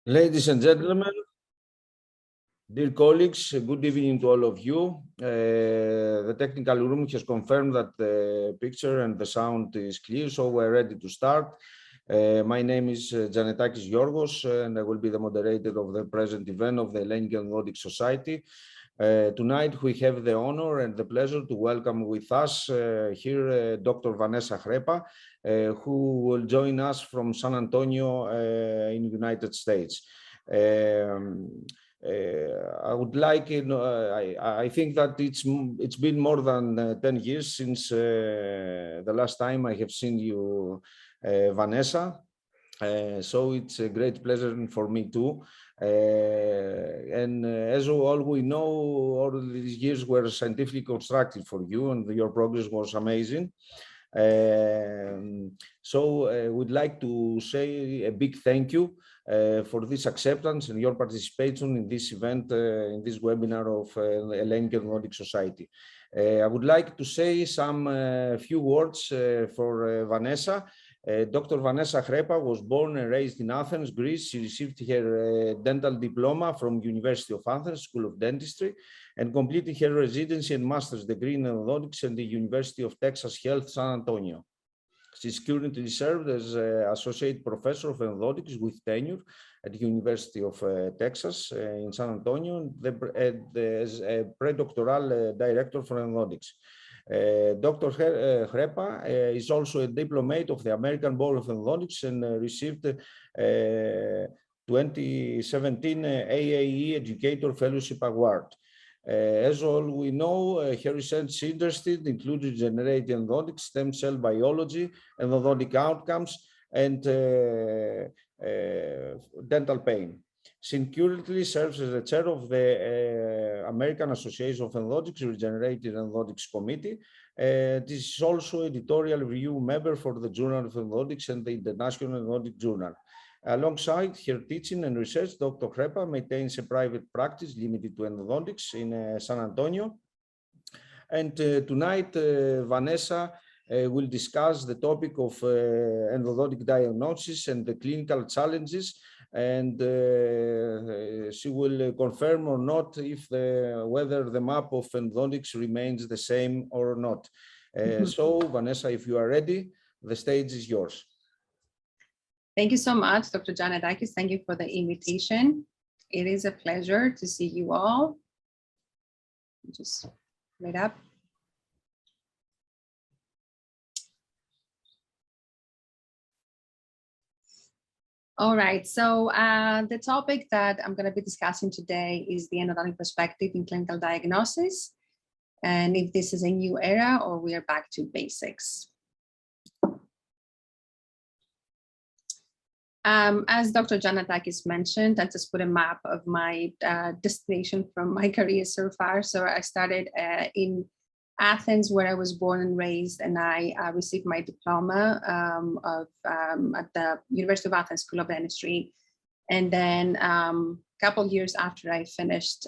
Ladies and gentlemen, dear colleagues, good evening to all of you. The technical room has confirmed that the picture and the sound is clear, so we're ready to start. My name is Giannetakis Giorgos, and I will be the moderator of the present event of the Hellenic Endodontic Society. Tonight, we have the honor and the pleasure to welcome with us here Dr. Vanessa Hrepa, who will join us from San Antonio in the United States. I would like, I think that it's been more than 10 years since the last time I have seen you, Vanessa. So it's a great pleasure for me too. And as all we know, all these years were scientifically constructive for you, and your progress was amazing. So we'd like to say a big thank you for this acceptance and your participation in this event, in this webinar of Hellenic Endodontic Society. I would like to say some few words for Vanessa. Dr. Vanessa Hrepa was born and raised in Athens, Greece. She received her dental diploma from University of Athens School of Dentistry and completed her residency and master's degree in endodontics at the University of Texas Health San Antonio. She's currently served as Associate Professor of Endodontics with tenure at the University of Texas in San Antonio and as a predoctoral director for endodontics. Dr. Hrepa is also a diplomate of the American Board of Endodontics and received 2017 AAE Educator Fellowship Award. As all we know, her research interests include regenerative endodontics, stem cell biology, endodontic outcomes, and dental pain. She currently serves as the chair of the American Association of Endodontics Regenerative Endodontics Committee. This is also editorial review member for the Journal of Endodontics and the International Endodontic Journal. Alongside her teaching and research, Dr. Hrepa maintains a private practice limited to endodontics in San Antonio. And tonight, Vanessa will discuss the topic of endodontic diagnosis and the clinical challenges, and she will confirm or not if whether the map of endodontics remains the same or not. So, Vanessa, if you are ready, the stage is yours. Thank you so much, Dr. Giannetakis. Thank you for the invitation. It is a pleasure to see you all. Just wait up. All right, so the topic that I'm going to be discussing today is the endodontic perspective in clinical diagnosis, and if this is a new era or we are back to basics. As Dr. Giannetakis mentioned, I just put a map of my destination from my career so far. So I started in Athens, where I was born and raised, and I received my diploma at the University of Athens School of Dentistry. And then a couple of years after I finished,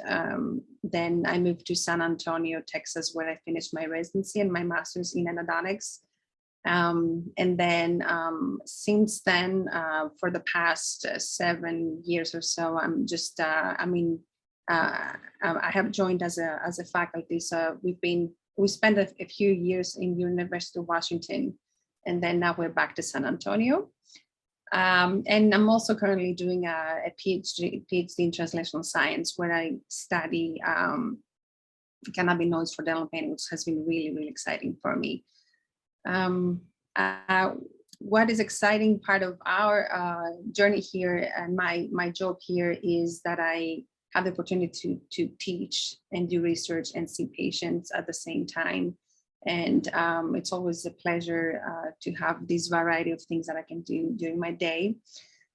then I moved to San Antonio, Texas, where I finished my residency and my master's in endodontics. And then since then, for the past 7 years or so, I'm just, I have joined as a faculty. So we spent a few years in University of Washington, and then now we're back to San Antonio. And I'm also currently doing a PhD in translational science, where I study cannabinoids for dental pain, which has been really, really exciting for me. What is exciting part of our journey here and my job here is that I have the opportunity to teach and do research and see patients at the same time. And it's always a pleasure to have this variety of things that I can do during my day.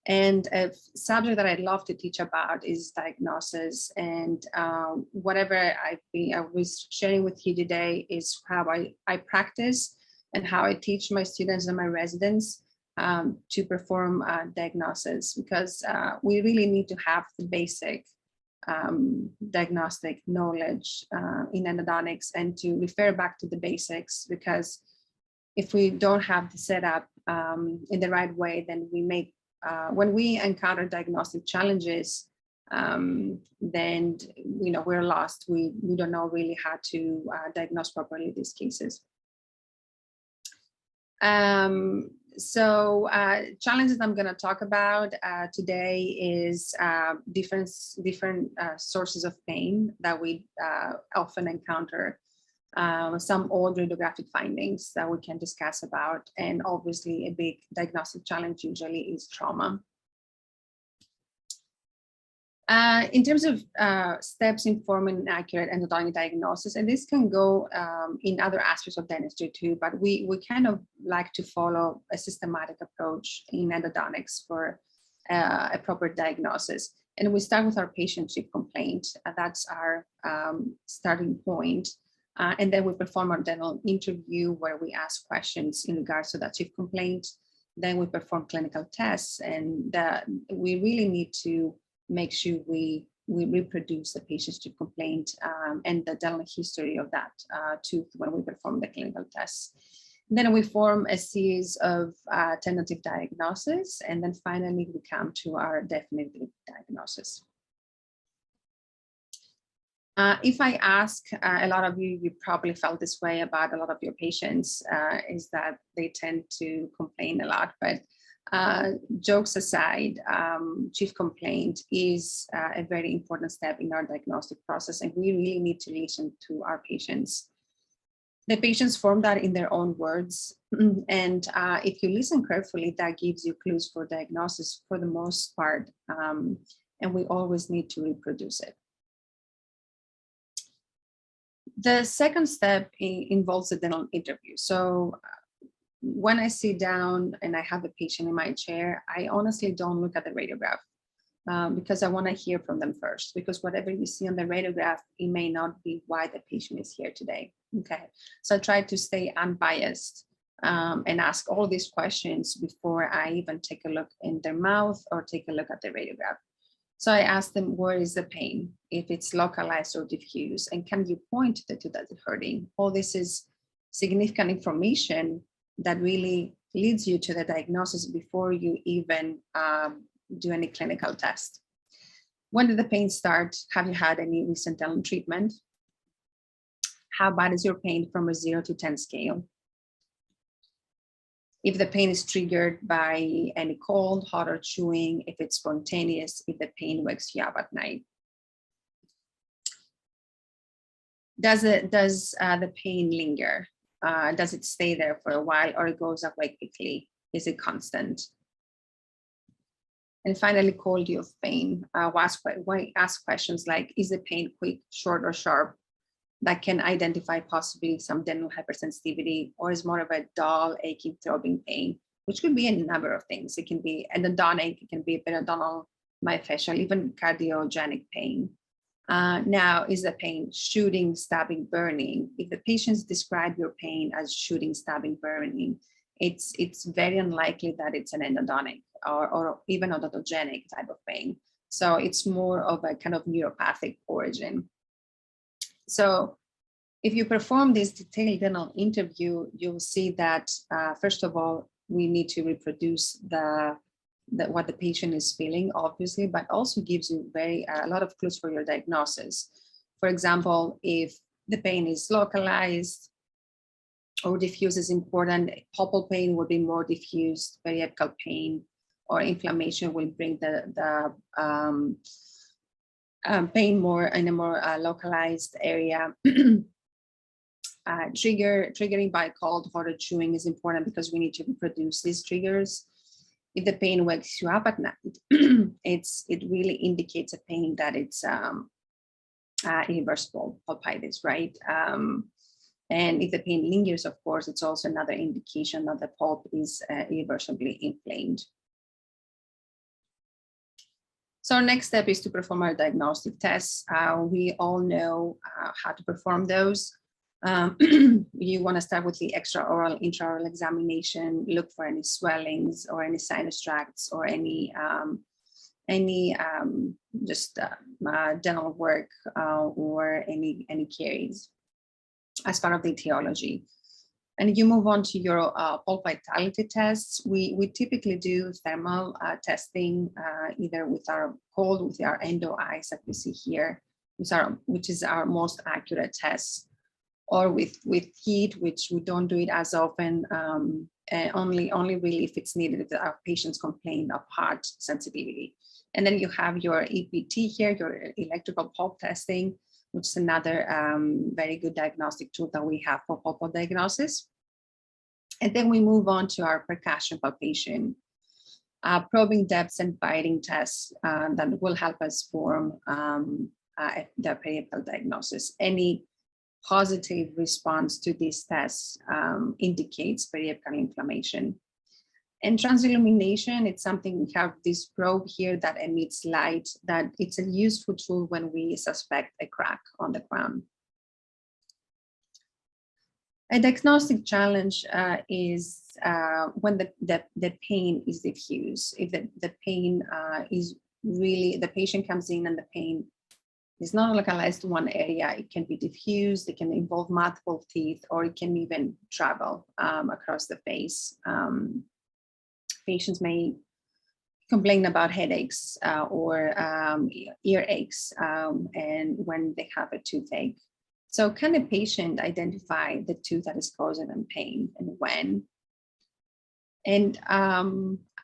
And a subject that I'd love to teach about is diagnosis. And whatever I was sharing with you today is how I practice and how I teach my students and my residents to perform diagnosis, because we really need to have the basic diagnostic knowledge in endodontics and to refer back to the basics, because if we don't have the setup in the right way, then we make when we encounter diagnostic challenges, then we're lost. We don't know really how to diagnose properly these cases. So challenges I'm going to talk about today is different sources of pain that we often encounter. Some old radiographic findings that we can discuss about, and obviously a big diagnostic challenge usually is trauma. In terms of steps informing an accurate endodontic diagnosis, and this can go in other aspects of dentistry too, but we kind of like to follow a systematic approach in endodontics for a proper diagnosis. And we start with our patient chief complaint. That's our starting point. And then we perform our dental interview where we ask questions in regards to that chief complaint. Then we perform clinical tests, and we really need to make sure we reproduce the patient's chief complaint and the dental history of that tooth when we perform the clinical tests. Then we form a series of tentative diagnoses, and then finally we come to our definitive diagnosis. If I ask a lot of you, you probably felt this way about a lot of your patients, is that they tend to complain a lot. But jokes aside, chief complaint is a very important step in our diagnostic process, and we really need to listen to our patients. The patients form that in their own words, and if you listen carefully, that gives you clues for diagnosis for the most part, and we always need to reproduce it. The second step involves a dental interview. So when I sit down and I have a patient in my chair, I honestly don't look at the radiograph because I want to hear from them first, because whatever you see on the radiograph, it may not be why the patient is here today. Okay, so I try to stay unbiased and ask all these questions before I even take a look in their mouth or take a look at the radiograph. So I ask them, where is the pain, if it's localized or diffuse, and can you point to that hurting? All this is significant information that really leads you to the diagnosis before you even do any clinical test. When did the pain start? Have you had any recent dental treatment? How bad is your pain from a 0 to 10 scale? If the pain is triggered by any cold, hot, or chewing, if it's spontaneous, if the pain wakes you up at night. Does the pain linger? Does it stay there for a while, or it goes away quickly? Is it constant? And finally, quality of pain. Ask questions like, is the pain quick, short, or sharp? That can identify possibly some dental hypersensitivity, or is more of a dull, aching, throbbing pain, which could be a number of things. It can be endodontic, it can be periodontal, myofascial, even cardiogenic pain. Now, is the pain shooting, stabbing, burning? If the patients describe your pain as shooting, stabbing, burning, it's very unlikely that it's an endodontic or even odontogenic type of pain. So it's more of a kind of neuropathic origin. So if you perform this detailed dental interview, you'll see that, first of all, we need to reproduce what the patient is feeling, obviously, but also gives you a lot of clues for your diagnosis. For example, if the pain is localized or diffuse is important, pulpal pain will be more diffuse, periapical pain or inflammation will bring the pain more in a more localized area. Triggering by cold, hot, or chewing is important because we need to reproduce these triggers. If the pain wakes you up at night, it really indicates a pain that it's irreversible pulpitis, right? And if the pain lingers, of course, it's also another indication that the pulp is irreversibly inflamed. So our next step is to perform our diagnostic tests. We all know how to perform those. You want to start with the extraoral, intraoral examination, look for any swellings or any sinus tracts or any dental work or any caries as part of the etiology. And you move on to your pulp vitality tests. We typically do thermal testing, either with our cold, with our endo eyes that we see here, which is our most accurate test, or with heat, which we don't do it as often, only really if it's needed, if our patients complain of heart sensitivity. And then you have your EPT here, your electrical pulp testing, which is another very good diagnostic tool that we have for pulpal diagnosis. And then we move on to our percussion palpation, probing depths and biting tests that will help us form the periapical diagnosis. Any positive response to these tests indicates periapical inflammation. And transillumination, it's something, we have this probe here that emits light, that it's a useful tool when we suspect a crack on the crown. A diagnostic challenge is when the pain is diffuse. If the pain is really, the patient comes in and the pain is not localized to one area, it can be diffused, it can involve multiple teeth, or it can even travel across the face. Patients may complain about headaches or earaches and when they have a toothache. So can a patient identify the tooth that is causing them pain and when? And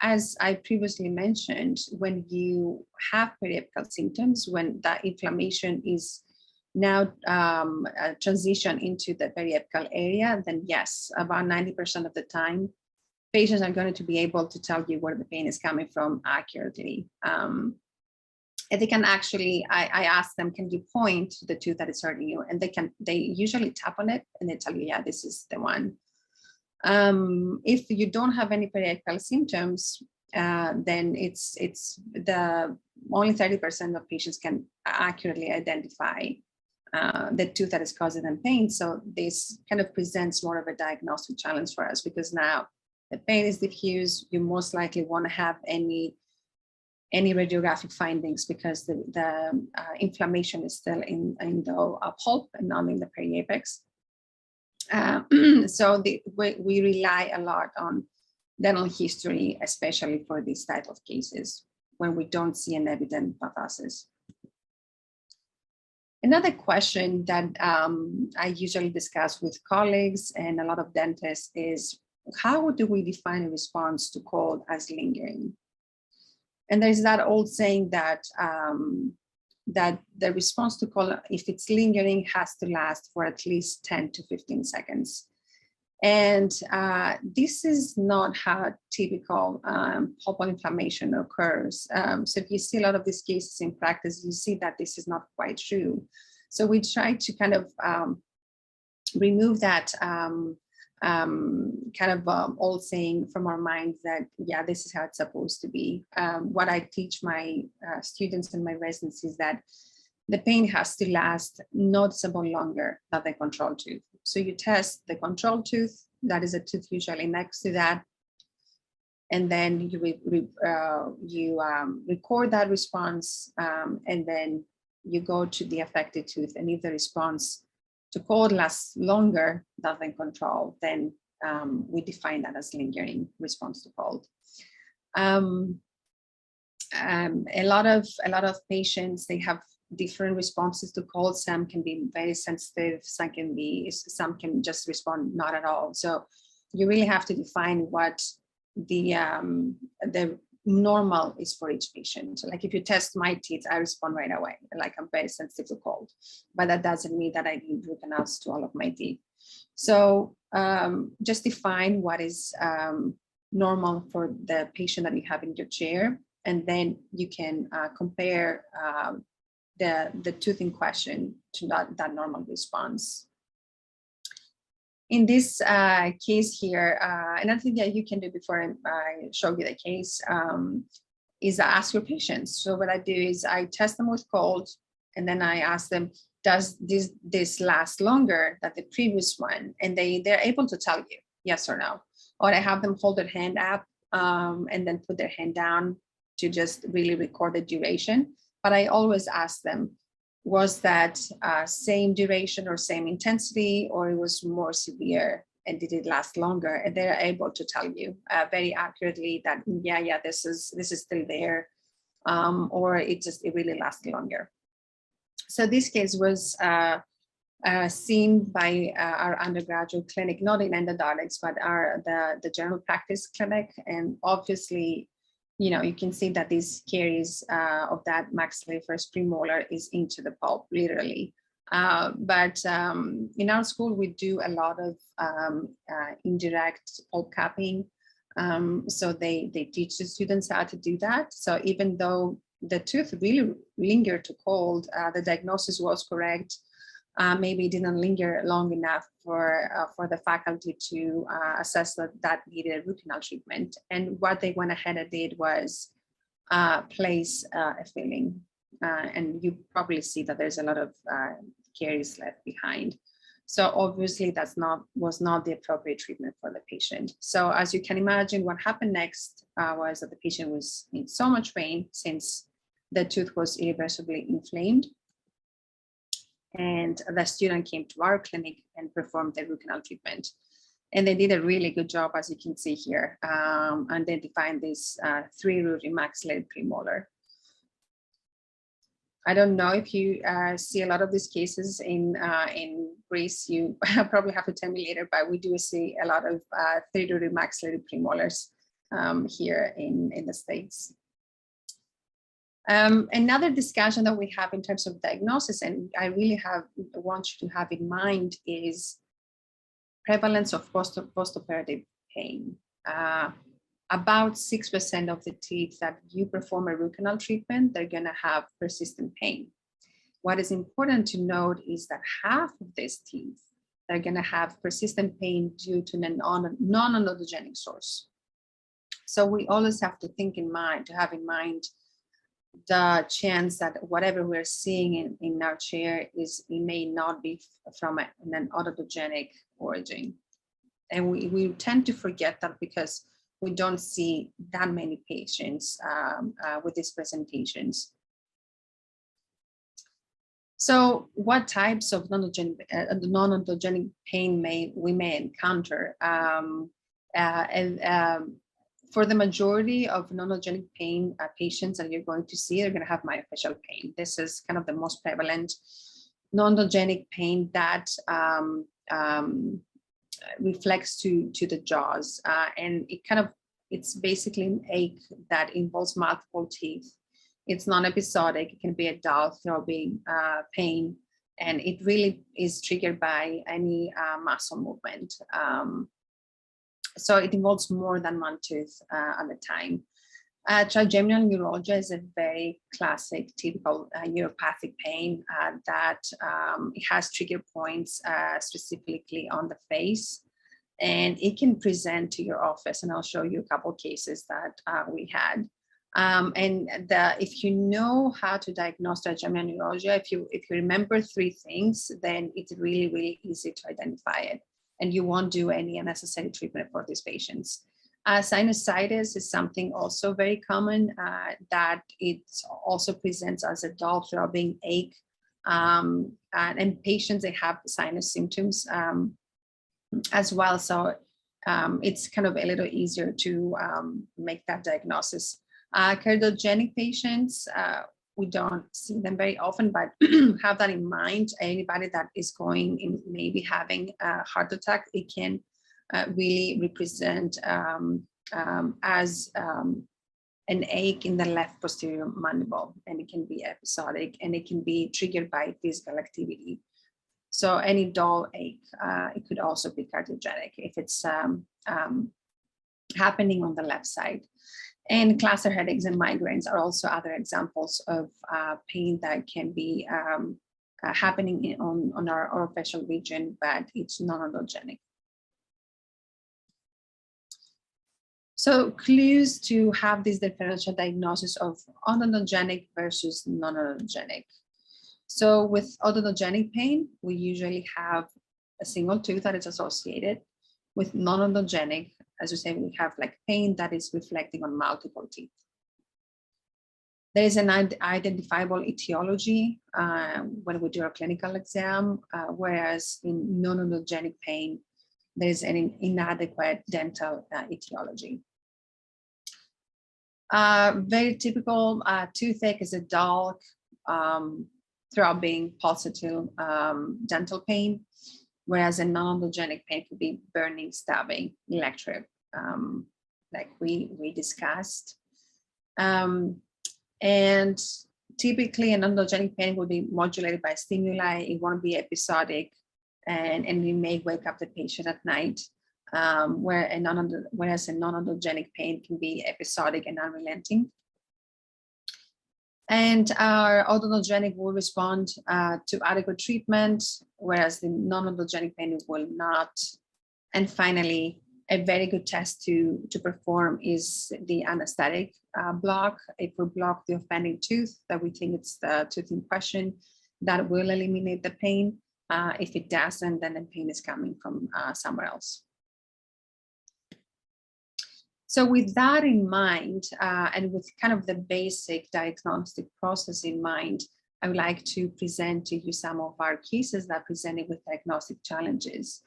as I previously mentioned, when you have periapical symptoms, when that inflammation is now transition into the periapical area, then yes, about 90% of the time, patients are going to be able to tell you where the pain is coming from accurately. And they can actually, I ask them, can you point to the tooth that is hurting you? And they usually tap on it and they tell you, yeah, this is the one. If you don't have any periapical symptoms, then it's the only 30% of patients can accurately identify the tooth that is causing them pain. So this kind of presents more of a diagnostic challenge for us, because now the pain is diffuse. You most likely won't have any radiographic findings because the inflammation is still in the pulp and not in the periapex. So we rely a lot on dental history, especially for these type of cases when we don't see an evident pathosis. Another question that I usually discuss with colleagues and a lot of dentists is, how do we define a response to cold as lingering? And there's that old saying that that the response to cold, if it's lingering, has to last for at least 10 to 15 seconds. And this is not how typical pulpal inflammation occurs. So if you see a lot of these cases in practice, you see that this is not quite true. So we try to kind of remove that old saying from our minds that, yeah, this is how it's supposed to be. What I teach my students and my residents is that the pain has to last noticeably longer than the control tooth. So you test the control tooth, that is a tooth usually next to that, and then you record that response, and then you go to the affected tooth, and if the response to cold lasts longer than the control, then we define that as lingering response to cold. A lot of patients, they have different responses to cold. Some can be very sensitive, some can just respond not at all. So you really have to define what the normal is for each patient. So like if you test my teeth, I respond right away, like I'm very sensitive to cold, but that doesn't mean that I need root canals to all of my teeth. So just define what is normal for the patient that you have in your chair, and then you can compare the tooth in question to that normal response. In this case here, another thing that you can do before I show you the case is ask your patients. So what I do is I test them with cold, and then I ask them, does this last longer than the previous one? And they're able to tell you yes or no. Or I have them hold their hand up and then put their hand down to just really record the duration. But I always ask them, was that same duration or same intensity, or it was more severe? and did it last longer? And they're able to tell you very accurately that, yeah, this is still there, or it really lasts longer. So this case was seen by our undergraduate clinic, not in endodontics, but the general practice clinic. And obviously, you can see that these caries of that maxillary first premolar is into the pulp, literally. But in our school, we do a lot of indirect pulp capping. So they teach the students how to do that. So even though the tooth really lingered to cold, the diagnosis was correct. Maybe it didn't linger long enough for the faculty to assess that needed root canal treatment. And what they went ahead and did was place a filling. And you probably see that there's a lot of caries left behind. So obviously was not the appropriate treatment for the patient. So as you can imagine, what happened next was that the patient was in so much pain since the tooth was irreversibly inflamed. And the student came to our clinic and performed the root canal treatment. And they did a really good job, as you can see here, identifying this 3-root maxillary premolar. I don't know if you see a lot of these cases in Greece. You probably have to tell me later, but we do see a lot of 3-root maxillary premolars here in the States. Another discussion that we have in terms of diagnosis, and I really want you to have in mind, is prevalence of postoperative pain. About 6% of the teeth that you perform a root canal treatment, they're going to have persistent pain. What is important to note is that half of these teeth, they're going to have persistent pain due to a non-odontogenic source. So we always have to have in mind the chance that whatever we're seeing in our chair it may not be from an odontogenic origin. And we tend to forget that because we don't see that many patients with these presentations. So what types of non-odontogenic pain we may encounter? For the majority of non-odontogenic pain patients that you're going to see, they're going to have myofascial pain. This is kind of the most prevalent non-odontogenic pain that reflects to the jaws, and it's basically an ache that involves multiple teeth. It's non-episodic. It can be a dull throbbing pain, and it really is triggered by any muscle movement. So it involves more than one tooth at a time. Trigeminal neuralgia is a very classic, typical neuropathic pain that it has trigger points specifically on the face, and it can present to your office. And I'll show you a couple cases that we had. If you know how to diagnose trigeminal neuralgia, if you remember 3 things, then it's really, really easy to identify it, and you won't do any unnecessary treatment for these patients. Sinusitis is something also very common that it also presents as a dull throbbing ache. And patients, they have sinus symptoms as well. So it's kind of a little easier to make that diagnosis. Cardiogenic patients, we don't see them very often, but have that in mind. Anybody that is going in, maybe having a heart attack, it can really represent as an ache in the left posterior mandible, and it can be episodic, and it can be triggered by physical activity. So any dull ache, it could also be cardiogenic if it's happening on the left side. And cluster headaches and migraines are also other examples of pain that can be happening on our orofacial region, but it's non-odontogenic. So clues to have this differential diagnosis of odontogenic versus non-odontogenic. So with odontogenic pain, we usually have a single tooth that is associated. With non-odontogenic, as we say, we have like pain that is reflecting on multiple teeth. There is an identifiable etiology when we do a clinical exam, whereas in non-odontogenic pain, there is an inadequate dental etiology. Very typical toothache is a dull, throbbing, pulsatile dental pain, whereas a non-odontogenic pain could be burning, stabbing, electric, like we discussed. And typically, an odontogenic pain will be modulated by stimuli. It won't be episodic, and we may wake up the patient at night. Whereas a non-odontogenic pain can be episodic and unrelenting. And our odontogenic will respond to adequate treatment, whereas the non-odontogenic pain will not. And finally, a very good test to perform is the anesthetic block. If we block the offending tooth, that we think it's the tooth in question, that will eliminate the pain. If it doesn't, then the pain is coming from somewhere else. So with that in mind, and with kind of the basic diagnostic process in mind, I would like to present to you some of our cases that presented with diagnostic challenges.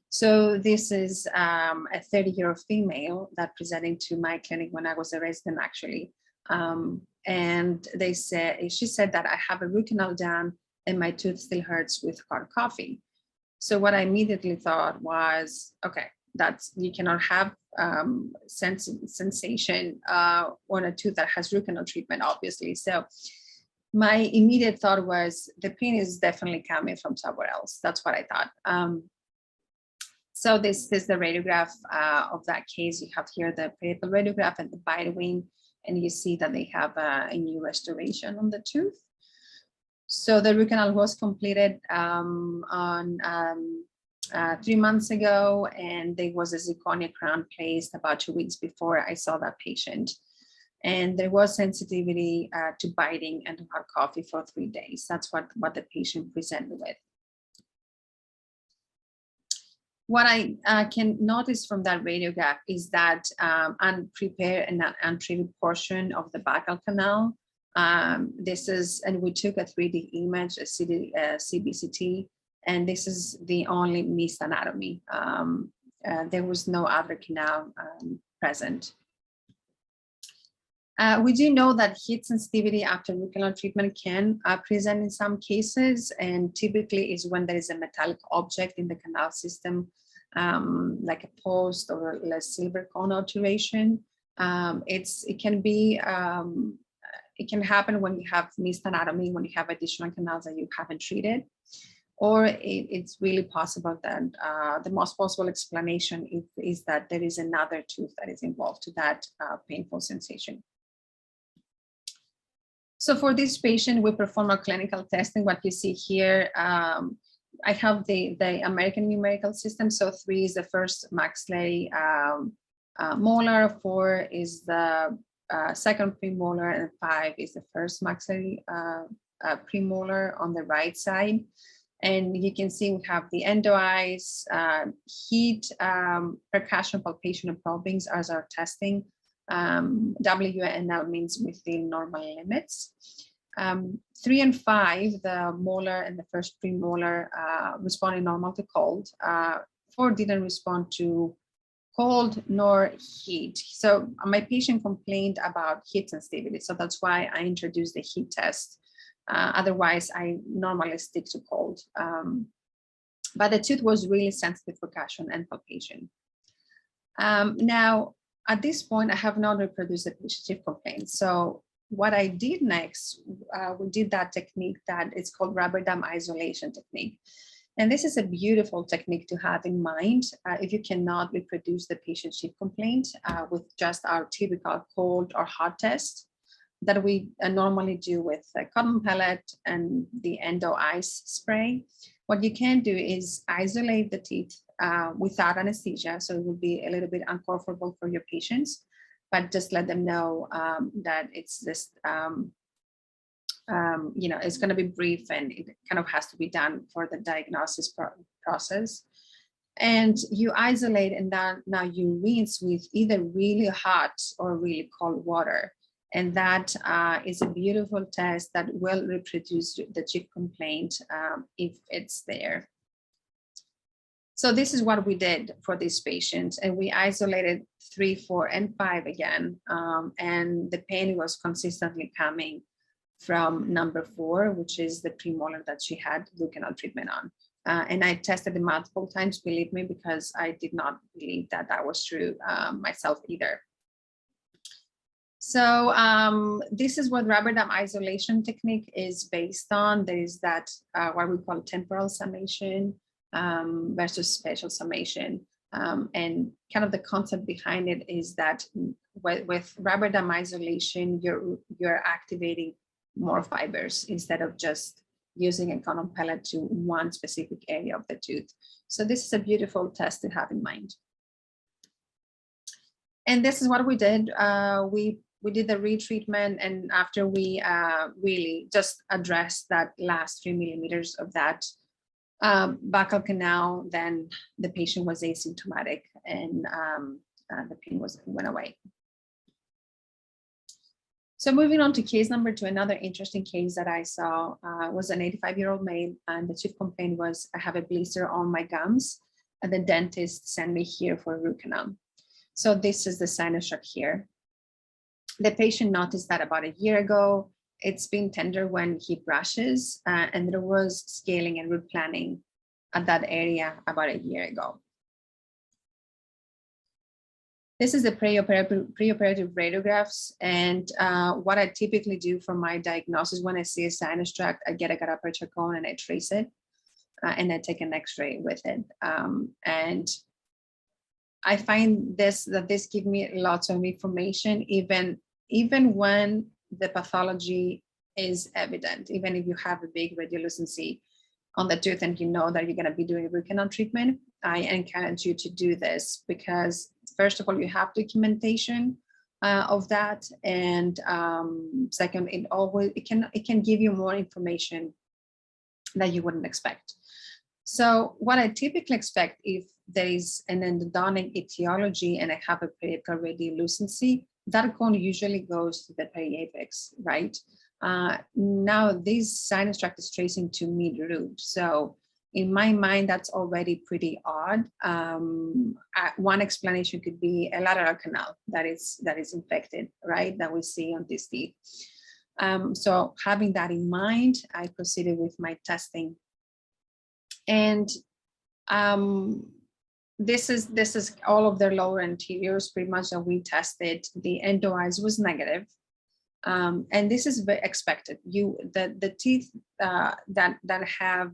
So this is a 30-year-old female that presented to my clinic when I was a resident, actually. And she said that I have a root canal done and my tooth still hurts with hard coffee. So what I immediately thought was, okay, you cannot have sensation on a tooth that has root canal treatment, obviously. So my immediate thought was the pain is definitely coming from somewhere else. That's what I thought. So this is the radiograph of that case. You have here the parietal radiograph and the bite wing, and you see that they have a new restoration on the tooth. So the root canal was completed on 3 months ago, and there was a zirconia crown placed about 2 weeks before I saw that patient. And there was sensitivity to biting and hard coffee for 3 days. That's what the patient presented with. What I can notice from that radiograph is that unprepared and untreated portion of the buccal canal. And we took a 3D image, a CBCT, and this is the only missed anatomy. There was no other canal present. We do know that heat sensitivity after root canal treatment can present in some cases, and typically is when there is a metallic object in the canal system, like a post or a silver cone alteration. It can happen when you have missed anatomy, when you have additional canals that you haven't treated, or it's really possible that the most possible explanation is that there is another tooth that is involved to that painful sensation. So for this patient, we perform a clinical testing. What you see here, I have the American numerical system. So 3 is the first maxillary molar, 4 is the second premolar, and 5 is the first maxillary premolar on the right side. And you can see we have the endo eyes, heat, percussion, palpation, and probings as our testing. WNL means within normal limits. 3 and 5, the molar and the first premolar, responding normal to cold. 4 didn't respond to cold nor heat. So my patient complained about heat sensitivity. So that's why I introduced the heat test. Otherwise, I normally stick to cold. But the tooth was really sensitive to percussion and palpation. Now, at this point, I have not reproduced the patient complaint. So what I did next, we did that technique that is called rubber dam isolation technique. And this is a beautiful technique to have in mind if you cannot reproduce the patient's chief complaint with just our typical cold or hot test that we normally do with a cotton pellet and the endo ice spray. What you can do is isolate the teeth without anesthesia, so it will be a little bit uncomfortable for your patients, but just let them know that it's just, it's going to be brief and it kind of has to be done for the diagnosis process. And you isolate, and then now you rinse with either really hot or really cold water. And that is a beautiful test that will reproduce the chief complaint if it's there. So this is what we did for these patients, and we isolated 3, 4, and 5 again, and the pain was consistently coming from number 4, which is the premolar that she had root canal treatment on. And I tested it multiple times, believe me, because I did not believe that that was true myself either. So this is what rubber dam isolation technique is based on. There is that what we call temporal summation versus spatial summation. And kind of the concept behind it is that with rubber dam isolation, you're activating more fibers instead of just using a condom pellet to one specific area of the tooth. So this is a beautiful test to have in mind. And this is what we did. We did the retreatment, and after we really just addressed that last 3 millimeters of that buccal canal, then the patient was asymptomatic, and the pain went away. So moving on to case number 2, another interesting case that I saw was an 85-year-old male, and the chief complaint was, I have a blister on my gums, and the dentist sent me here for a root canal. So this is the sinus shock here. The patient noticed that about a year ago, it's been tender when he brushes, and there was scaling and root planning at that area about a year ago. This is the preoperative radiographs, and what I typically do for my diagnosis when I see a sinus tract, I get a gutta-percha cone and I trace it, and I take an X-ray with it. And I find that this gives me lots of information, even when the pathology is evident, even if you have a big radiolucency on the tooth and you know that you're going to be doing root canal treatment, I encourage you to do this because first of all, you have documentation of that, and second, it can give you more information that you wouldn't expect. So what I typically expect if there is an endodontic etiology and I have a periapical radiolucency, that cone usually goes to the periapex, right? Now this sinus tract is tracing to mid-root. So in my mind, that's already pretty odd. One explanation could be a lateral canal that is infected, right? That we see on this teeth. So having that in mind, I proceeded with my testing. And this is all of their lower anteriors pretty much that we tested. The endo eyes was negative. And this is expected. The teeth that have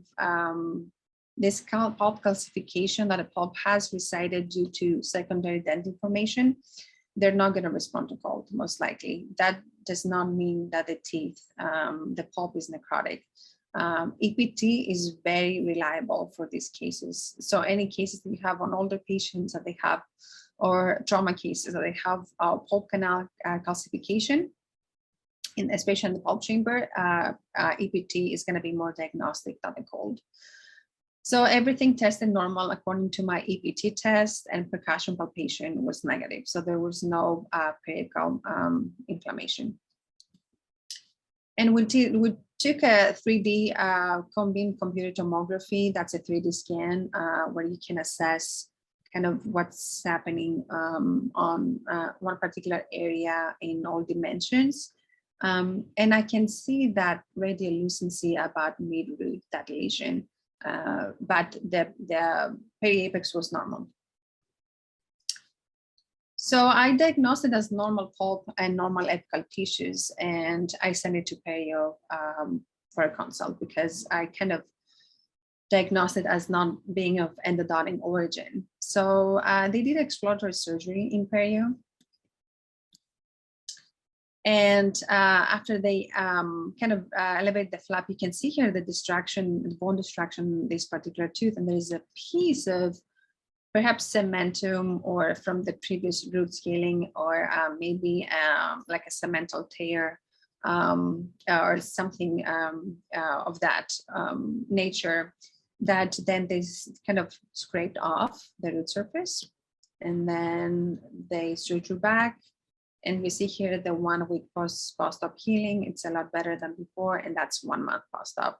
this pulp calcification that a pulp has resided due to secondary dental formation, they're not going to respond to cold, most likely. That does not mean that the teeth, the pulp is necrotic. EPT is very reliable for these cases. So any cases that you have on older patients that they have, or trauma cases that they have pulp canal calcification, especially in the pulp chamber, EPT is going to be more diagnostic than the cold. So everything tested normal according to my EPT test, and percussion palpation was negative. So there was no periapical inflammation. And we took a 3D cone beam computer tomography. That's a 3D scan where you can assess kind of what's happening on one particular area in all dimensions. And I can see that radiolucency about mid-root, that lesion, but the periapex was normal. So I diagnosed it as normal pulp and normal apical tissues, and I sent it to perio for a consult because I kind of diagnosed it as not being of endodontic origin. So they did exploratory surgery in perio. And after they kind of elevate the flap, you can see here the distraction, the bone distraction in this particular tooth, and there's a piece of perhaps cementum or from the previous root scaling, or maybe like a cemental tear or something of that nature, that then they kind of scraped off the root surface, and then they suture back. And we see here the 1 week post-op healing. It's a lot better than before, and that's 1 month post-op.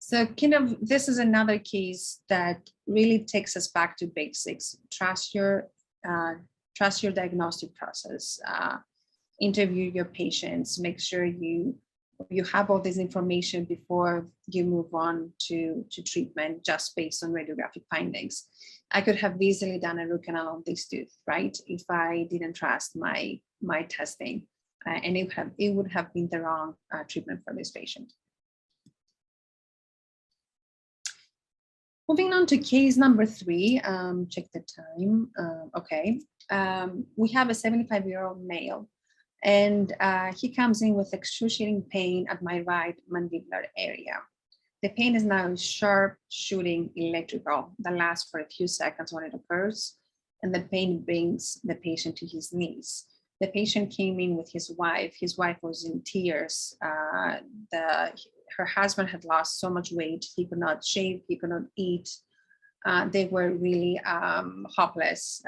So kind of, this is another case that really takes us back to basics. Trust your diagnostic process. Interview your patients. Make sure you have all this information before you move on to treatment just based on radiographic findings. I could have easily done a root canal on this tooth, right? If I didn't trust my testing, and it would have been the wrong treatment for this patient. Moving on to case number 3, check the time. Okay, we have a 75-year-old male, and he comes in with excruciating pain at my right mandibular area. The pain is now sharp, shooting, electrical that lasts for a few seconds when it occurs, and the pain brings the patient to his knees. The patient came in with his wife. His wife was in tears. Her husband had lost so much weight. He could not shave, he could not eat. They were really hopeless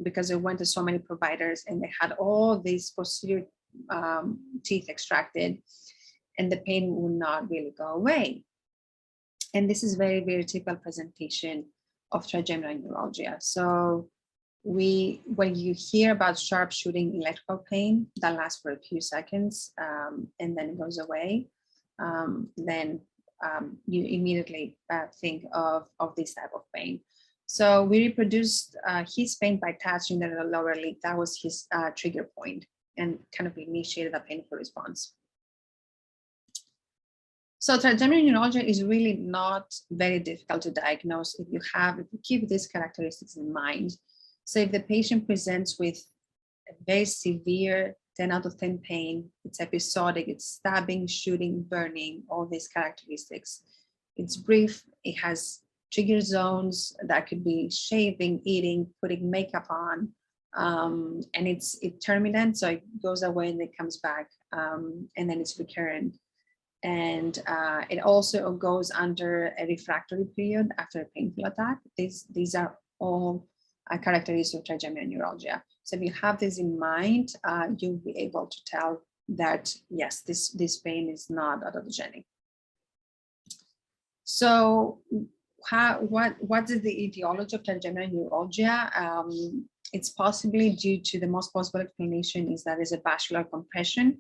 because they went to so many providers and they had all these posterior teeth extracted, and the pain would not really go away. And this is very, very typical presentation of trigeminal neuralgia. So when you hear about sharp shooting electrical pain that lasts for a few seconds and then it goes away, then you immediately think of this type of pain. So we reproduced his pain by touching the lower lip. That was his trigger point and kind of initiated a painful response. So trigeminal neuralgia is really not very difficult to diagnose if you keep these characteristics in mind. So if the patient presents with a very severe 10 out of 10 pain, it's episodic, it's stabbing, shooting, burning, all these characteristics. It's brief, it has trigger zones that could be shaving, eating, putting makeup on, and it's intermittent, so it goes away and it comes back, and then it's recurrent. And it also goes under a refractory period after a painful attack. These are all characteristics of trigeminal neuralgia. So if you have this in mind, you'll be able to tell that, yes, this pain is not odontogenic. So what is the etiology of trigeminal neuralgia? It's possibly due to, the most possible explanation is that there's a vascular compression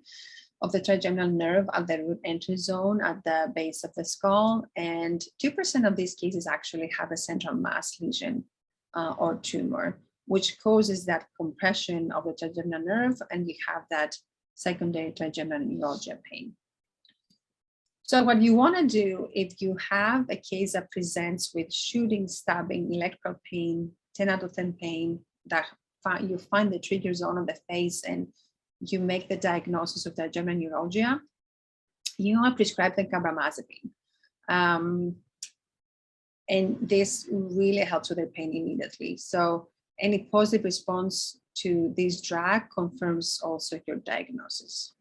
of the trigeminal nerve at the root entry zone at the base of the skull. And 2% of these cases actually have a central mass lesion or tumor, which causes that compression of the trigeminal nerve, and you have that secondary trigeminal neuralgia pain. So what you want to do if you have a case that presents with shooting, stabbing, electrical pain, 10 out of 10 pain, that you find the trigger zone of the face and you make the diagnosis of trigeminal neuralgia, you want to prescribe the carbamazepine. And this really helps with their pain immediately. So any positive response to this drug confirms also your diagnosis.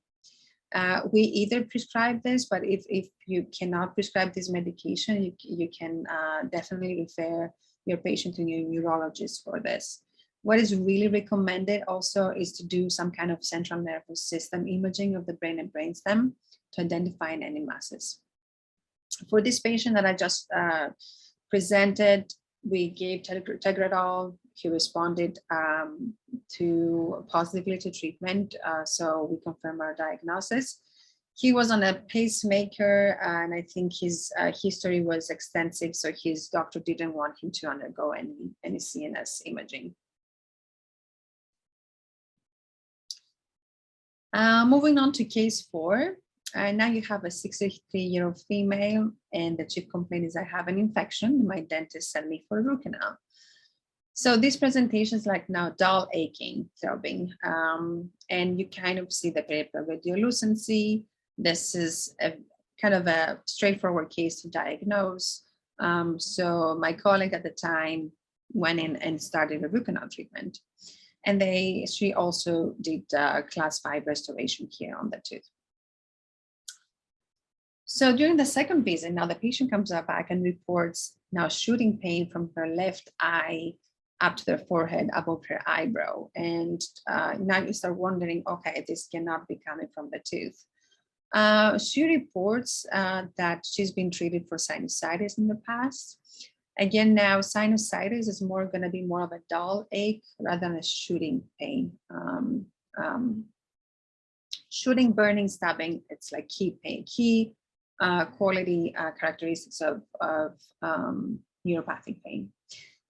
We either prescribe this, but if you cannot prescribe this medication, you can definitely refer your patient to your neurologist for this. What is really recommended also is to do some kind of central nervous system imaging of the brain and brainstem to identify any masses. For this patient that I just presented, we gave Tegretol. He responded positively to treatment, so we confirm our diagnosis. He was on a pacemaker, and I think his history was extensive, so his doctor didn't want him to undergo any CNS imaging. Moving on to case 4. Now you have a 63-year-old female, and the chief complaint is I have an infection. My dentist sent me for a root canal. So this presentation is like now dull aching, throbbing, and you kind of see the peripheral radiolucency. This is a kind of a straightforward case to diagnose. So my colleague at the time went in and started a root canal treatment. And she also did class 5 restoration here on the tooth. So during the second visit, now the patient comes back and reports now shooting pain from her left eye up to their forehead above her eyebrow. And now you start wondering, okay, this cannot be coming from the tooth. She reports that she's been treated for sinusitis in the past. Again, now sinusitis is going to be more of a dull ache rather than a shooting pain. Shooting, burning, stabbing, it's like key pain, key quality characteristics of neuropathic pain.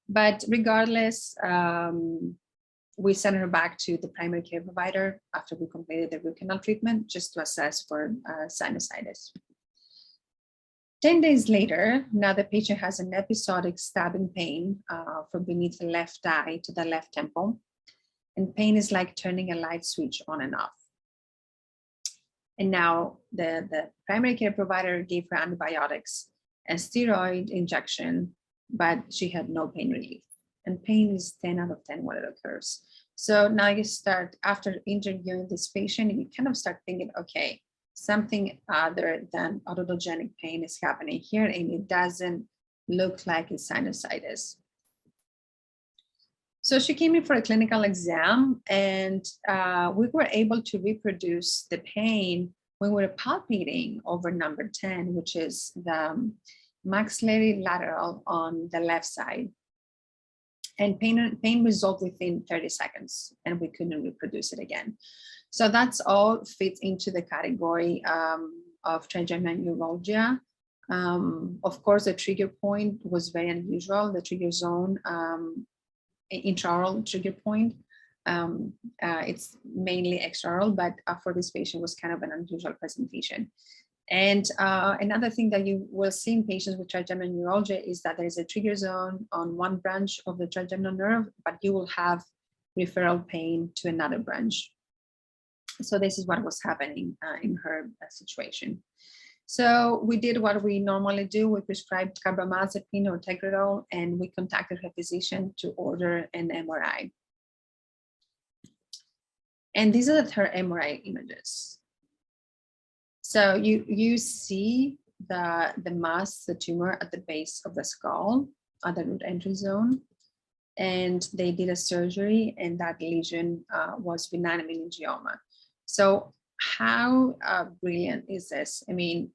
But regardless, we sent her back to the primary care provider after we completed the root canal treatment just to assess for sinusitis. 10 days later, now the patient has an episodic stabbing pain from beneath the left eye to the left temple. And pain is like turning a light switch on and off. And now the primary care provider gave her antibiotics and steroid injection, but she had no pain relief. And pain is 10 out of 10 when it occurs. So now you start, after interviewing this patient, you kind of start thinking, okay, something other than otologenic pain is happening here, and it doesn't look like it's sinusitis. So she came in for a clinical exam, and we were able to reproduce the pain when we were palpating over number 10, which is the maxillary lateral on the left side. And pain resolved within 30 seconds, and we couldn't reproduce it again. So that's all fits into the category of trigeminal neuralgia. Of course, the trigger point was very unusual. The trigger zone, intraoral trigger point, it's mainly extraoral, but for this patient was kind of an unusual presentation. And another thing that you will see in patients with trigeminal neuralgia is that there is a trigger zone on one branch of the trigeminal nerve, but you will have referral pain to another branch. So this is what was happening in her situation. So we did what we normally do. We prescribed carbamazepine or Tegretol, and we contacted her physician to order an MRI. And these are her MRI images. So you see the mass, the tumor at the base of the skull, at the root entry zone. And they did a surgery, and that lesion was benign meningioma. So how brilliant is this? I mean,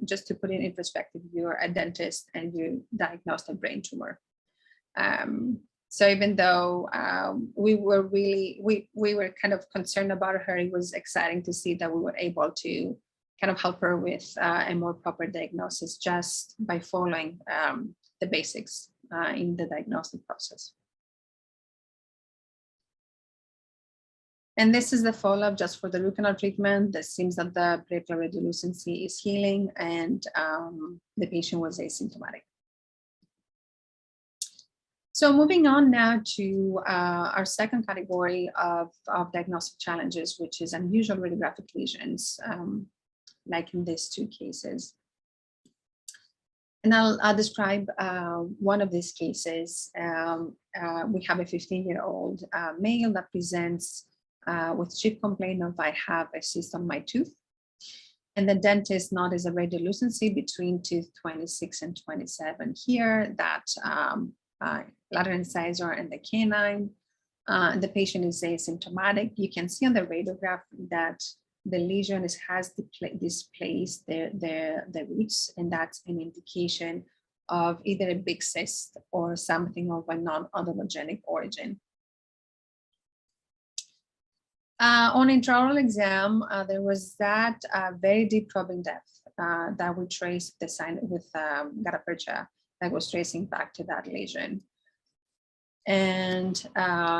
just to put it in perspective, you're a dentist and you diagnosed a brain tumor. So even though we were kind of concerned about her, it was exciting to see that we were able to kind of help her with a more proper diagnosis just by following the basics in the diagnostic process. And this is the follow-up just for the root canal treatment. It seems that the peripheral radiolucency is healing, and the patient was asymptomatic. So moving on now to our second category of diagnostic challenges, which is unusual radiographic lesions, like in these two cases. And I'll describe one of these cases. We have a 15-year-old male that presents with chief complaint of I have a cyst on my tooth. And the dentist noticed a radiolucency between tooth 26 and 27 here, that lateral incisor and the canine. The patient is asymptomatic. You can see on the radiograph that the lesion has displaced the roots, and that's an indication of either a big cyst or something of a non-odontogenic origin. On intraoral exam, there was that very deep probing depth that we traced the sign with gutta-percha that was tracing back to that lesion. And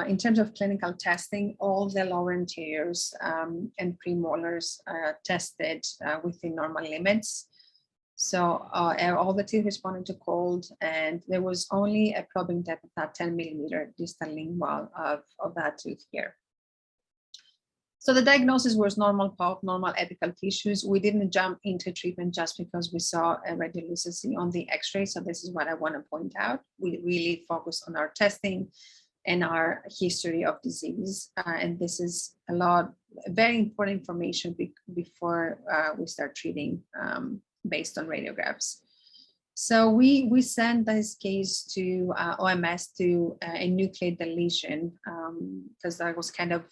in terms of clinical testing, all the lower anteriors and premolars tested within normal limits. So all the teeth responded to cold, and there was only a probing depth of that 10 millimeter distal lingual of that tooth here. So the diagnosis was normal pulp, normal apical tissues. We didn't jump into treatment just because we saw a radiolucency on the x-ray. So this is what I want to point out. We really focus on our testing and our history of disease. And this is very important information before we start treating based on radiographs. So we sent this case to OMS to a nucleate deletion because that was kind of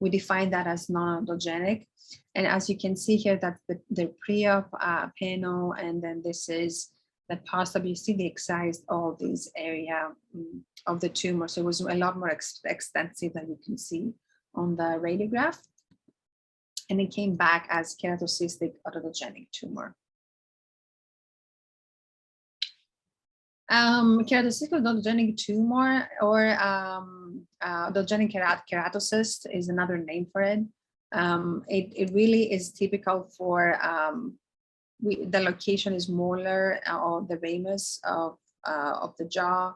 we define that as non-odontogenic. And as you can see here, that's the pre-op panel, and then this is the post-op. You see the excised all this area of the tumor. So it was a lot more extensive than you can see on the radiograph. And it came back as keratocystic odontogenic tumor. Keratocystic odontogenic tumor, or odontogenic keratocyst, is another name for it. It really is typical for the location is molar or the ramus of the jaw,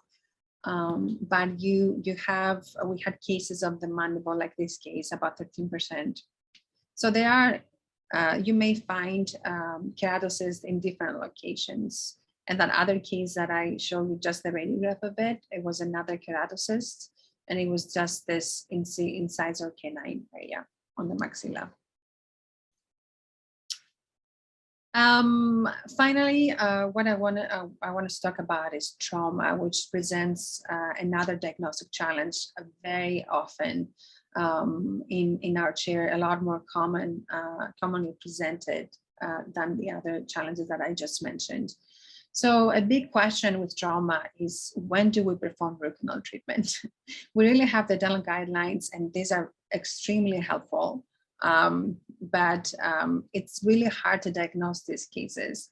but we had cases of the mandible, like this case, about 13%. So there are you may find keratocysts in different locations. And that other case that I showed you just the radiograph of it, it was another keratocyst, and it was just this incisor canine area on the maxilla. Finally, what I want to talk about is trauma, which presents another diagnostic challenge very often in our chair, a lot more commonly presented than the other challenges that I just mentioned. So a big question with trauma is, when do we perform root canal treatment? We really have the dental guidelines, and these are extremely helpful, but it's really hard to diagnose these cases.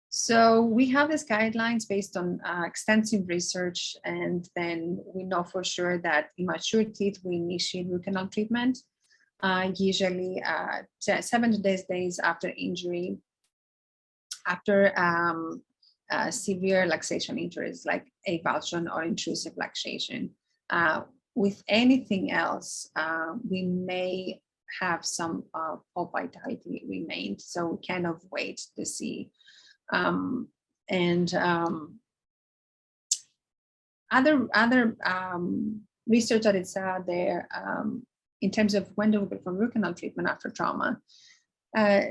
So we have these guidelines based on extensive research, and then we know for sure that in mature teeth, we initiate root canal treatment, usually 7 to 8 days after injury, after severe luxation injuries like avulsion or intrusive luxation. With anything else, we may have some pulp vitality remained, so we kind of wait to see. Other research that is out there in terms of when do we perform root canal treatment after trauma.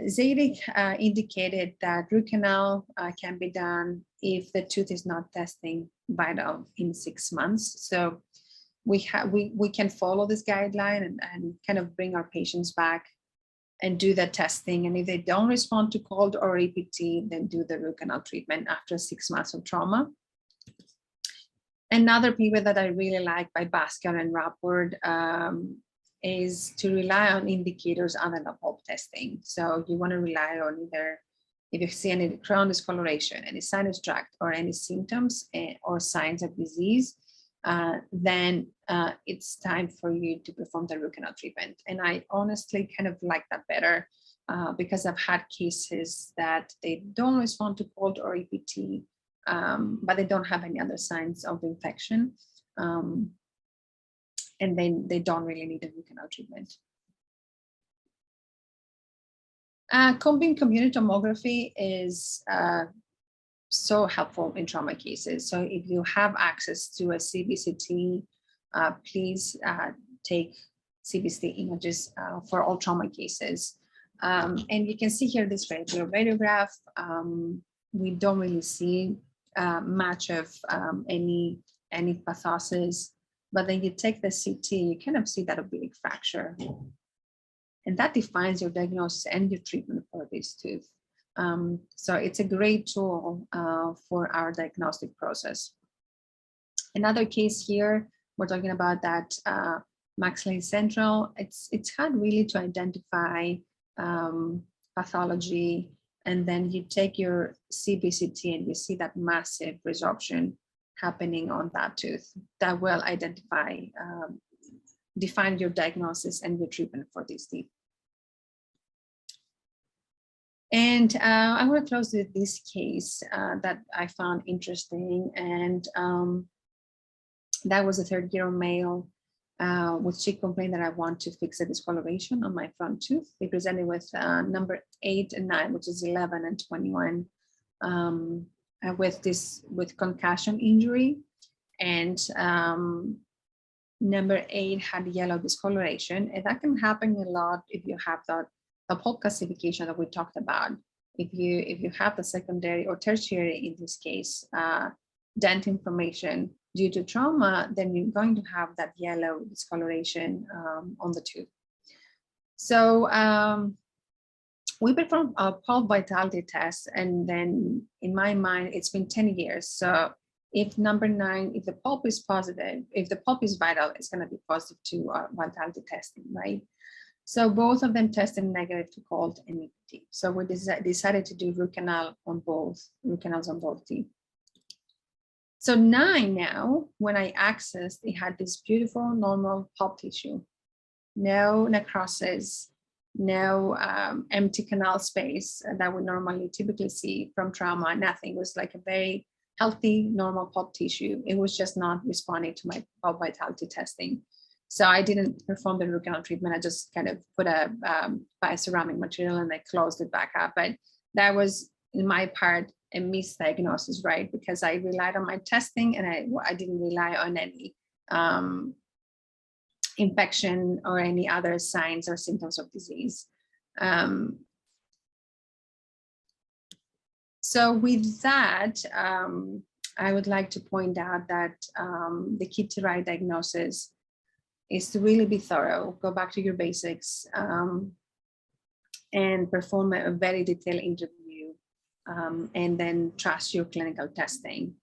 Zadig indicated that root canal can be done if the tooth is not testing vital in 6 months. So we can follow this guideline and kind of bring our patients back and do the testing. And if they don't respond to cold or EPT, then do the root canal treatment after 6 months of trauma. Another paper that I really like by Basquiat and Rapport is to rely on indicators other than pulp testing. So you want to rely on either, if you see any crown discoloration, any sinus tract, or any symptoms or signs of disease, then it's time for you to perform the root canal treatment. And I honestly kind of like that better because I've had cases that they don't respond to cold or EPT, but they don't have any other signs of infection. And then they don't really need a root canal treatment. Combined community tomography is so helpful in trauma cases. So if you have access to a CBCT, please take CBCT images for all trauma cases. And you can see here this regular radiograph. We don't really see much of any pathosis. But then you take the CT, you kind of see that oblique fracture. And that defines your diagnosis and your treatment for this tooth. So it's a great tool for our diagnostic process. Another case here, we're talking about that maxillary central. It's hard really to identify pathology. And then you take your CBCT and you see that massive resorption happening on that tooth that will identify, define your diagnosis and your treatment for this teeth. And I want to close with this case that I found interesting, and that was a 3rd-year-old male with cheek complaint that I want to fix a discoloration on my front tooth. They presented with number 8 and 9, which is 11 and 21. With concussion injury, and number 8 had yellow discoloration, and that can happen a lot if you have the pulp calcification that we talked about. If you have the secondary or tertiary, in this case, dent inflammation, due to trauma, then you're going to have that yellow discoloration on the tooth. So we performed a pulp vitality test, and then in my mind, it's been 10 years. So if number 9, if the pulp is positive, if the pulp is vital, it's going to be positive to vitality testing, right? So both of them tested negative to cold and nicotine. So we decided to do root canals on both teeth. So 9 now, when I accessed, it had this beautiful normal pulp tissue, no necrosis, no empty canal space that we normally typically see from trauma, nothing. It was like a very healthy, normal pulp tissue. It was just not responding to my pulp vitality testing. So I didn't perform the root canal treatment. I just kind of put a bioceramic material and I closed it back up. But that was, in my part, a misdiagnosis, right? Because I relied on my testing and I didn't rely on any infection or any other signs or symptoms of disease. So with that, I would like to point out that the key to right diagnosis is to really be thorough, go back to your basics, and perform a very detailed interview, and then trust your clinical testing,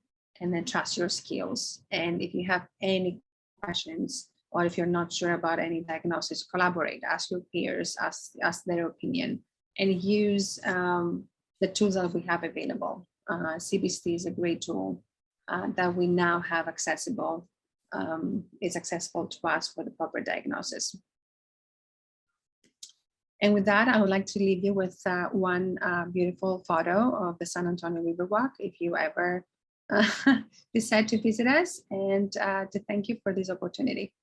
and then trust your skills. And if you have any questions, or if you're not sure about any diagnosis, collaborate, ask your peers, ask their opinion, and use the tools that we have available. CBCT is a great tool that we now have accessible. Is accessible to us for the proper diagnosis. And with that, I would like to leave you with one beautiful photo of the San Antonio Riverwalk, if you ever decide to visit us, and to thank you for this opportunity.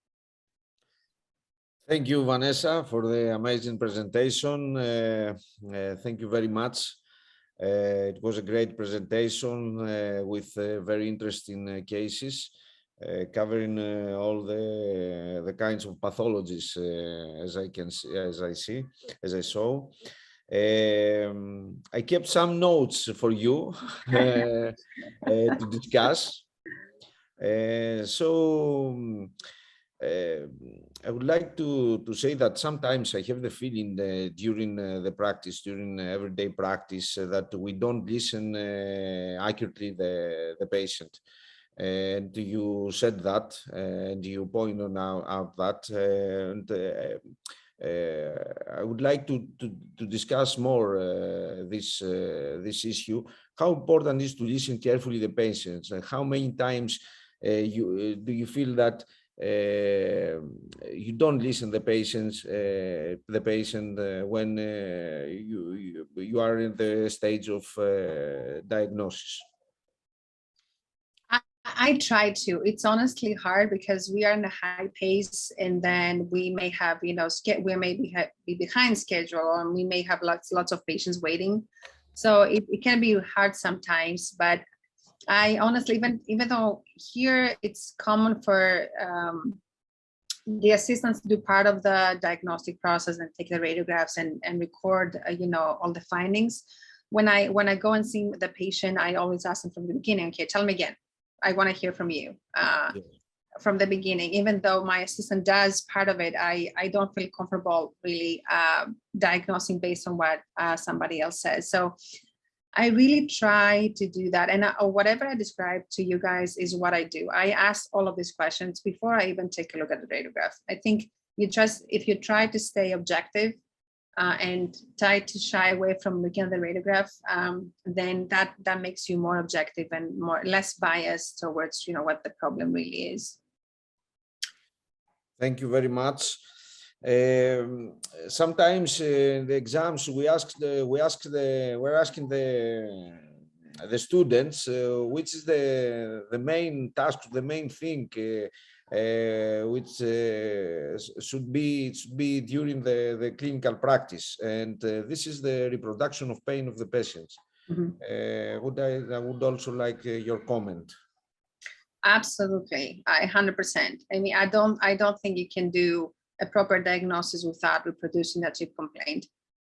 Thank you, Vanessa, for the amazing presentation. Thank you very much. It was a great presentation with very interesting cases. Covering all the kinds of pathologies as I saw. I kept some notes for you to discuss. I would like to say that sometimes I have the feeling during the practice, during everyday practice, that we don't listen accurately the patient. And you said that, and you pointed out that, and I would like to discuss more this issue. How important is to listen carefully to the patients, and how many times do you feel that you don't listen the patient when you are in the stage of diagnosis? I try to. It's honestly hard because we are in a high pace, and then we may have, we may be behind schedule, and we may have lots of patients waiting. So it can be hard sometimes. But I honestly, even though here it's common for the assistants to do part of the diagnostic process and take the radiographs and record, all the findings. When I go and see the patient, I always ask them from the beginning, okay, tell me again. I want to hear from you from the beginning. Even though my assistant does part of it, I don't feel comfortable really diagnosing based on what somebody else says. So I really try to do that. And whatever I describe to you guys is what I do. I ask all of these questions before I even take a look at the radiograph. I think if you try to stay objective, and try to shy away from looking at the radiograph, then that makes you more objective and less biased towards what the problem really is. Thank you very much. Sometimes in the exams we're asking the students which is the main task, the main thing which should be during the clinical practice, and this is the reproduction of pain of the patients. Mm-hmm. I would also like your comment. Absolutely, 100%. I mean, I don't think you can do a proper diagnosis without reproducing that tube complaint.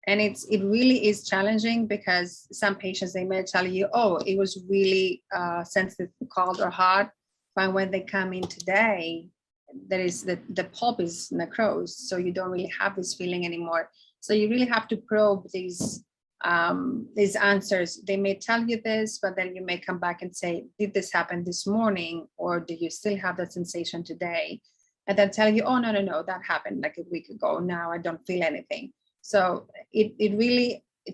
And it really is challenging because some patients, they may tell you, oh, it was really sensitive to cold or hot. But when they come in today, there is the pulp is necrosed, so you don't really have this feeling anymore. So you really have to probe these answers. They may tell you this, but then you may come back and say, did this happen this morning, or do you still have that sensation today? And then tell you, oh, no, that happened like a week ago. Now I don't feel anything. So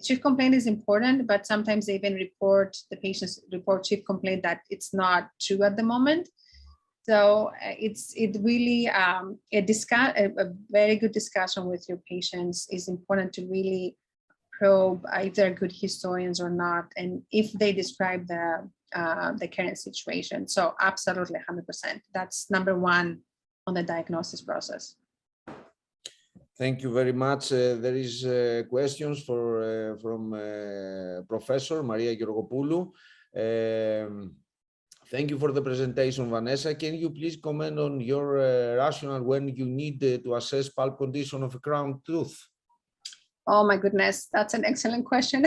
chief complaint is important, but sometimes they even the patients report chief complaint that it's not true at the moment. So it really a very good discussion with your patients is important to really probe if they're good historians or not, and if they describe the current situation. So absolutely 100%. That's number one on the diagnosis process. Thank you very much. There is questions from Professor Maria Georgopoulou. Thank you for the presentation, Vanessa. Can you please comment on your rationale when you need to assess pulp condition of a crown tooth? Oh my goodness, that's an excellent question.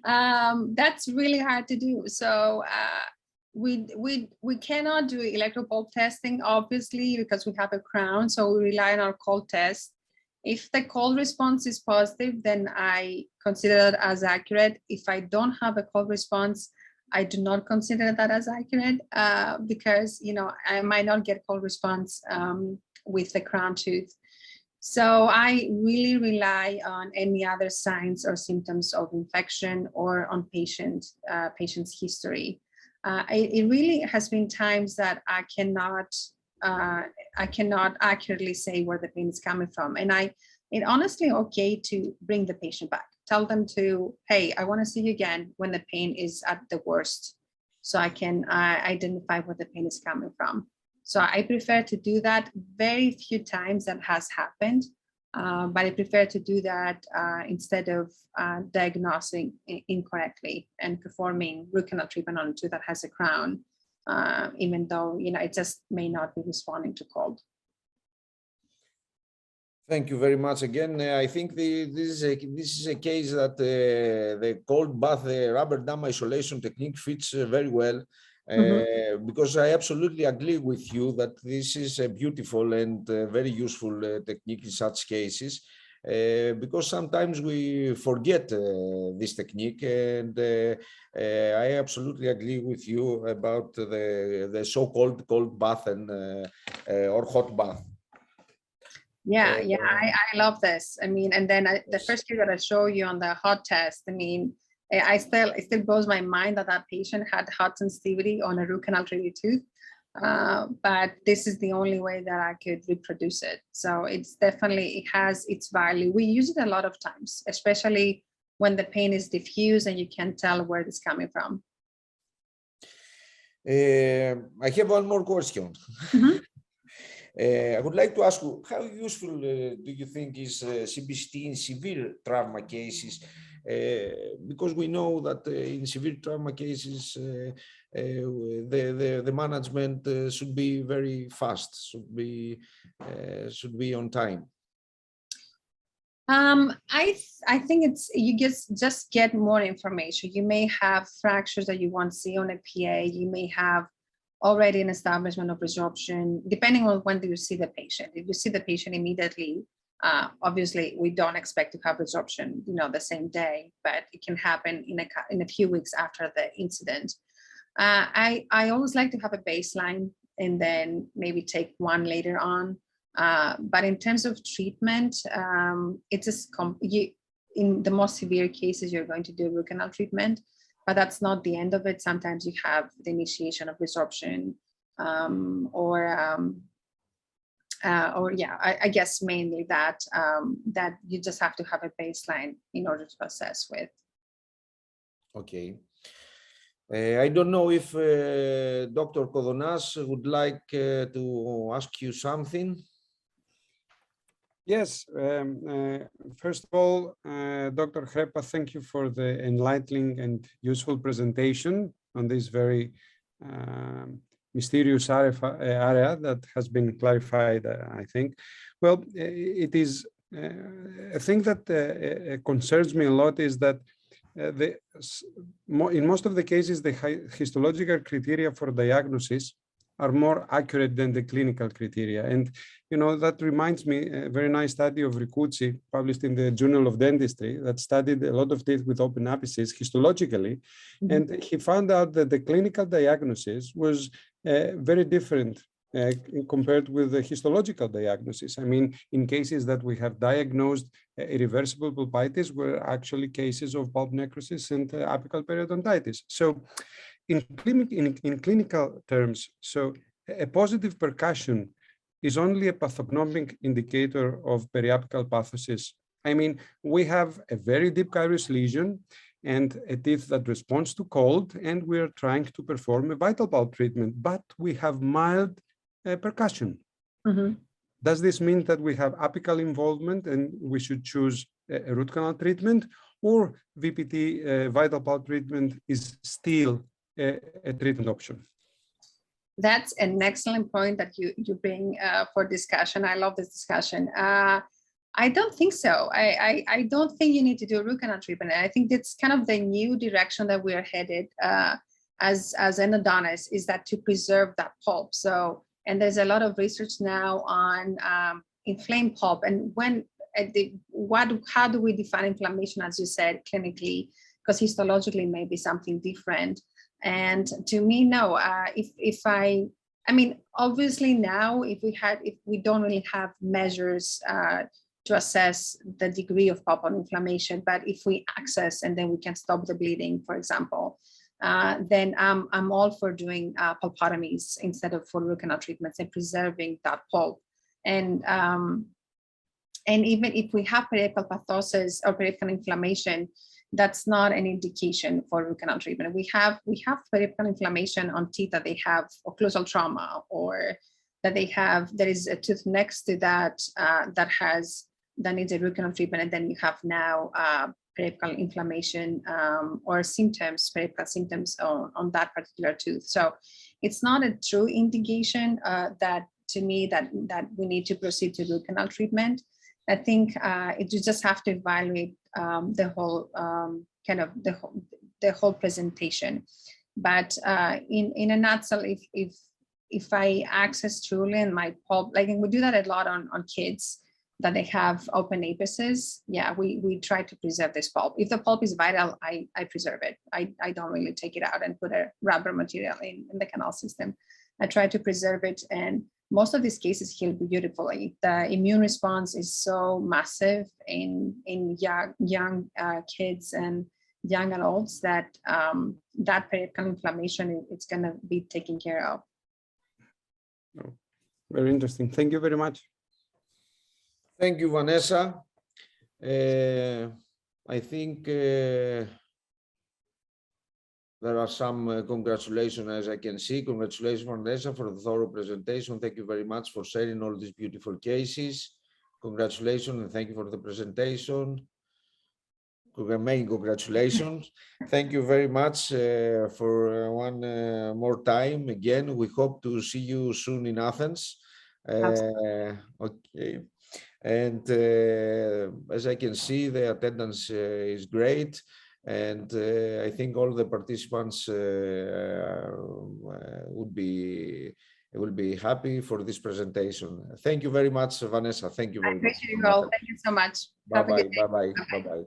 That's really hard to do. So we cannot do electropulp testing, obviously, because we have a crown. So we rely on our cold test. If the cold response is positive, then I consider that as accurate. If I don't have a cold response, I do not consider that as accurate because, I might not get cold response with the crown tooth. So I really rely on any other signs or symptoms of infection or on patient's history. It really has been times that I cannot accurately say where the pain is coming from. And it honestly okay to bring the patient back. Tell them to, hey, I want to see you again when the pain is at the worst, so I can identify where the pain is coming from. So I prefer to do that. Very few times that has happened, but I prefer to do that instead of diagnosing incorrectly and performing root canal treatment on a tooth that has a crown, even though it just may not be responding to cold. Thank you very much again. I think this is a case that the cold bath, the rubber dam isolation technique fits very well. Because I absolutely agree with you that this is a beautiful and very useful technique in such cases, because sometimes we forget this technique, and I absolutely agree with you about the so-called cold bath and or hot bath. Yeah, I love this. I mean, and then the first case that I show you on the hot test, I mean, it still blows my mind that patient had hot sensitivity on a root canal treated tooth, but this is the only way that I could reproduce it. So it has its value. We use it a lot of times, especially when the pain is diffuse and you can't tell where it's coming from. I have one more question. I would like to ask you, how useful do you think is CBCT in severe trauma cases? Because we know that in severe trauma cases, the management should be very fast, should be on time. I think you just get more information. You may have fractures that you won't see on a PA. You may have already an establishment of resorption, depending on when do you see the patient. If you see the patient immediately, obviously we don't expect to have resorption, the same day, but it can happen in a few weeks after the incident. I always like to have a baseline and then maybe take one later on. But in terms of treatment, it's just in the most severe cases, you're going to do root canal treatment. But that's not the end of it. Sometimes you have the initiation of resorption, I guess mainly that you just have to have a baseline in order to assess with. Okay. I don't know if Dr. Kodonas would like to ask you something. Yes, first of all, Dr. Hrepa, thank you for the enlightening and useful presentation on this very mysterious area that has been clarified, I think. Well, it is a thing that concerns me a lot is that in most of the cases, the histological criteria for diagnosis are more accurate than the clinical criteria. And, that reminds me, a very nice study of Ricucci published in the Journal of Dentistry that studied a lot of teeth with open apices histologically. Mm-hmm. And he found out that the clinical diagnosis was very different compared with the histological diagnosis. I mean, in cases that we have diagnosed irreversible pulpitis were actually cases of pulp necrosis and apical periodontitis. So in clinical terms, so a positive percussion is only a pathognomic indicator of periapical pathosis. I mean, we have a very deep carious lesion and a teeth that responds to cold, and we are trying to perform a vital pulp treatment, but we have mild percussion. Mm-hmm. Does this mean that we have apical involvement and we should choose a root canal treatment, or VPT vital pulp treatment is still a treatment option? That's an excellent point that you bring for discussion. I love this discussion. I don't think so. I don't think you need to do a root canal treatment. I think that's kind of the new direction that we are headed as endodontists, is that to preserve that pulp. So, and there's a lot of research now on inflamed pulp, and how do we define inflammation, as you said, clinically, because histologically maybe something different. And to me, no, I mean, obviously now, if we don't really have measures to assess the degree of pulpal inflammation, but if we access and then we can stop the bleeding, for example, then I'm all for doing pulpotomies instead of for root canal treatments and preserving that pulp. And even if we have periapical pathosis or periapical inflammation, that's not an indication for root canal treatment. We have periapical inflammation on teeth that they have occlusal trauma, or that there is a tooth next to that that needs a root canal treatment, and then you have now periapical inflammation or periapical symptoms on that particular tooth. So it's not a true indication that to me that we need to proceed to root canal treatment. I think you just have to evaluate the whole the whole presentation. But in a nutshell, if I access truly in my pulp, like, and we do that a lot on kids that they have open apices, yeah, we try to preserve this pulp. If the pulp is vital, I preserve it. I don't really take it out and put a rubber material in the canal system. I try to preserve it, and most of these cases heal beautifully. The immune response is so massive in young kids and young adults that that periapical inflammation, it's going to be taken care of. Oh, very interesting. Thank you very much. Thank you, Vanessa. I think there are some congratulations, as I can see. Congratulations, Vanessa, for the thorough presentation. Thank you very much for sharing all these beautiful cases. Congratulations, and thank you for the presentation. Many congratulations. Thank you very much for one more time. Again, we hope to see you soon in Athens. Okay. And as I can see, the attendance is great. And I think all the participants will be happy for this presentation. Thank you very much, Vanessa. Thank you very much. I appreciate you all. Thank you so much. Bye-bye. Bye-bye. Bye-bye.